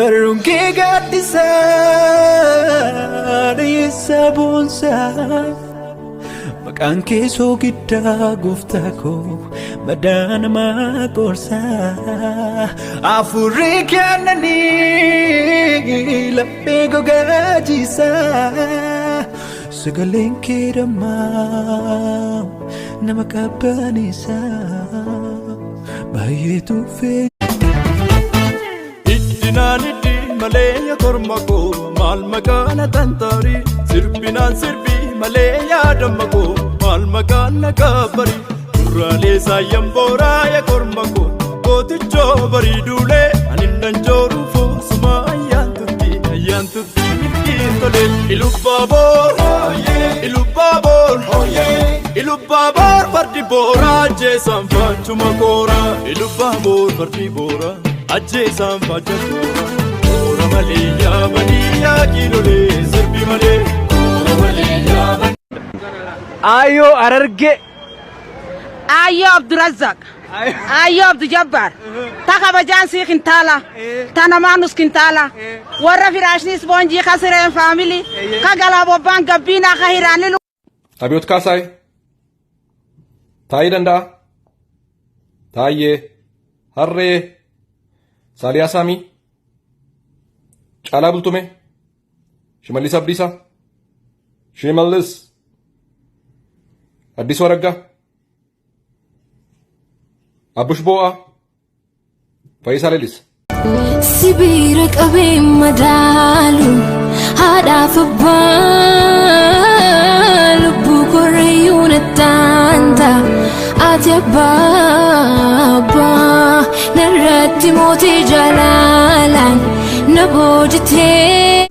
barunke gaddisa dheessa boonsa maqaan kee soogiddaa gooftaa koo madaa namaa qorsa afurri kennanii laphee gogaa jiisa sagaleen kee dammaa nama qabbaneessa baay'eetu fee Naaniddi malee yakormako maal makaana tantaari sirbinaan sirbi malee yaadamako maal makaana kabbari duraalee saayyan booraa yakormako gootichoo bariiduulee aninnan jooruufoo suma ayyaan turtii ittiin tolee Ilubbaaboor fardi booraa jeesaan faachuma kooraa Ilubbaaboor fardi booraa ajjeesaan facha koora koora malee yaabanii yaakiilolee sirbi malee koora malee yaabanii Ayo Ararge Ayo Abdurazzaq Ayo Abdujabbar Takabajaan si kintala Tanamanus kintala warra firaashni ispoonjii kasireen faamili kagala bobbaan gabbiinaa kahiraanni Abiyoot Kaasaay taa'ii danda'a taayyee harree Saaliyaa Saamii Caalaa Bultume Shimallis Abdiisaa Shimallis Addisuu Araggaa Abbush Boo'aa Fayyisaa Leellis Sibiira qabee madaalu haadhaaf abbaa lubbuu korreeyyuu nattaanta ati abbaa narratti mootii jalalaan na boojitee.